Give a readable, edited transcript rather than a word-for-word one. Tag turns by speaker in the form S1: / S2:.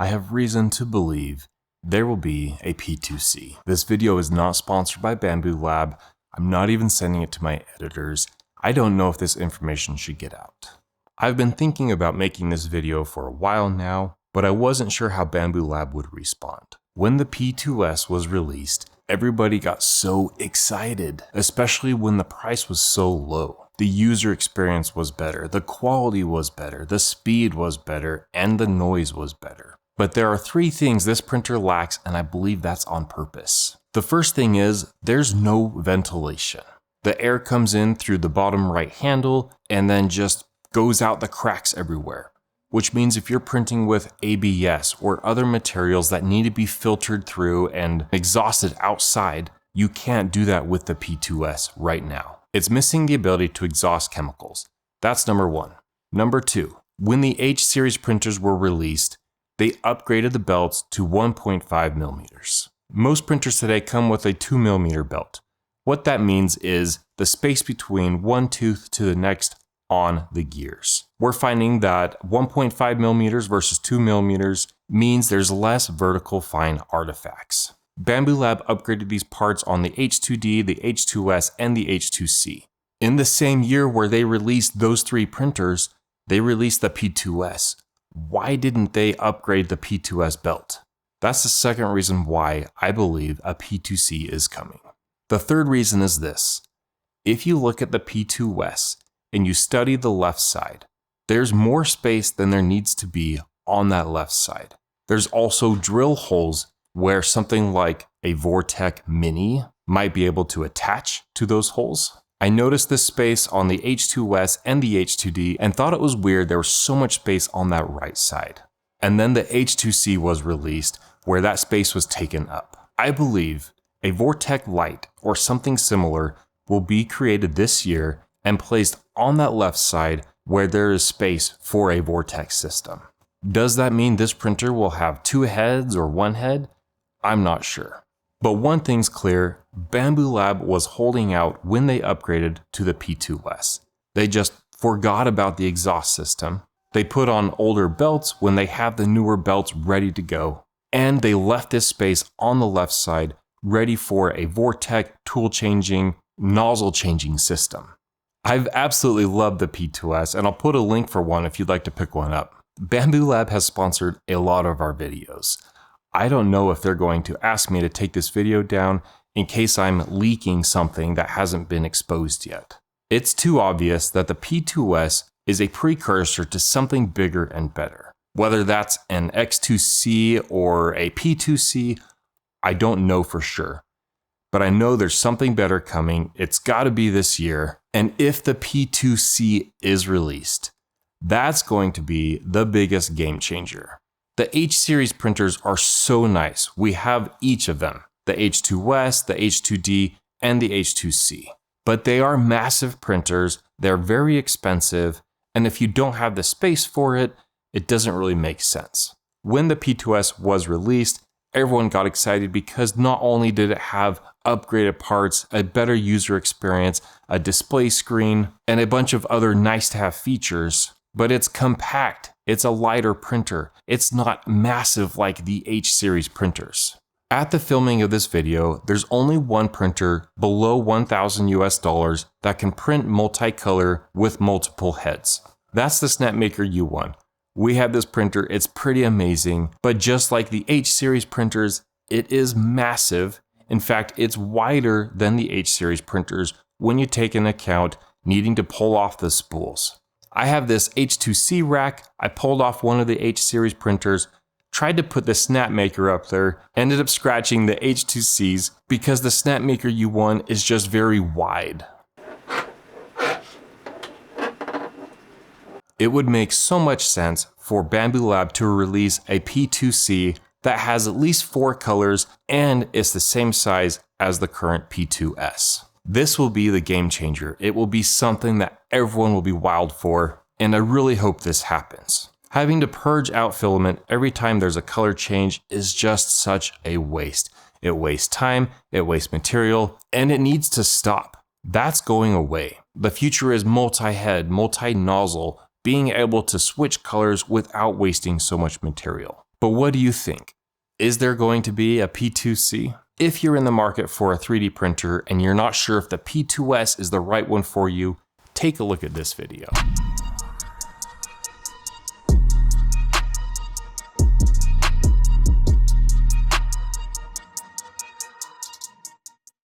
S1: I have reason to believe there will be a P2C. This video is not sponsored by Bambu Lab. I'm not even sending it to my editors. I don't know if this information should get out. I've been thinking about making this video for a while now, but I wasn't sure how Bambu Lab would respond. When the P2S was released, everybody got so excited, especially when the price was so low. The user experience was better, the quality was better, the speed was better, and the noise was better. But there are three things this printer lacks, and I believe that's on purpose. The first thing is there's no ventilation. The air comes in through the bottom right handle and then just goes out the cracks everywhere, which means if you're printing with ABS or other materials that need to be filtered through and exhausted outside, you can't do that with the P2S right now. It's missing the ability to exhaust chemicals. That's number one. Number two, when the H series printers were released, they upgraded the belts to 1.5 millimeters. Most printers today come with a 2 millimeter belt. What that means is the space between one tooth to the next on the gears. We're finding that 1.5 millimeters versus 2 millimeters means there's less vertical fine artifacts. Bambu Lab upgraded these parts on the H2D, the H2S, and the H2C. In the same year where they released those three printers, they released the P2S. Why didn't they upgrade the P2S belt? That's the second reason why I believe a P2C is coming. The third reason is this. If you look at the P2S and you study the left side, there's more space than there needs to be on that left side. There's also drill holes where something like a Vortec Mini might be able to attach to those holes. I noticed this space on the H2S and the H2D and thought it was weird there was so much space on that right side. And then the H2C was released where that space was taken up. I believe a Vortec Lite or something similar will be created this year and placed on that left side where there is space for a Vortex system. Does that mean this printer will have two heads or one head? I'm not sure. But one thing's clear, Bambu Lab was holding out when they upgraded to the P2S. They just forgot about the exhaust system. They put on older belts when they have the newer belts ready to go. And they left this space on the left side ready for a Vortec tool changing, nozzle changing system. I've absolutely loved the P2S, and I'll put a link for one if you'd like to pick one up. Bambu Lab has sponsored a lot of our videos. I don't know if they're going to ask me to take this video down in case I'm leaking something that hasn't been exposed yet. It's too obvious that the P2S is a precursor to something bigger and better. Whether that's an X2C or a P2C, I don't know for sure. But I know there's something better coming. It's got to be this year. And if the P2C is released, that's going to be the biggest game changer. The H series printers are so nice. We have each of them, the H2S, the H2D, and the H2C. But they are massive printers, they're very expensive, and if you don't have the space for it, it doesn't really make sense. When the P2S was released, everyone got excited because not only did it have upgraded parts, a better user experience, a display screen, and a bunch of other nice-to-have features, but it's compact. It's a lighter printer. It's not massive like the H series printers. At the filming of this video, there's only one printer below $1,000 that can print multicolor with multiple heads. That's the Snapmaker U1. We have this printer, it's pretty amazing, but just like the H series printers, it is massive. In fact, it's wider than the H series printers when you take into account needing to pull off the spools. I have this H2C rack. I pulled off one of the H series printers, tried to put the Snapmaker up there, ended up scratching the H2Cs because the Snapmaker U1 is just very wide. It would make so much sense for Bambu Lab to release a P2C that has at least 4 colors and is the same size as the current P2S. This will be the game changer. It will be something that everyone will be wild for, and I really hope this happens. Having to purge out filament every time there's a color change is just such a waste. It wastes time, it wastes material, and it needs to stop. That's going away. The future is multi-head, multi-nozzle, being able to switch colors without wasting so much material. But what do you think? Is there going to be a P2C? If you're in the market for a 3D printer and you're not sure if the P2S is the right one for you, take a look at this video.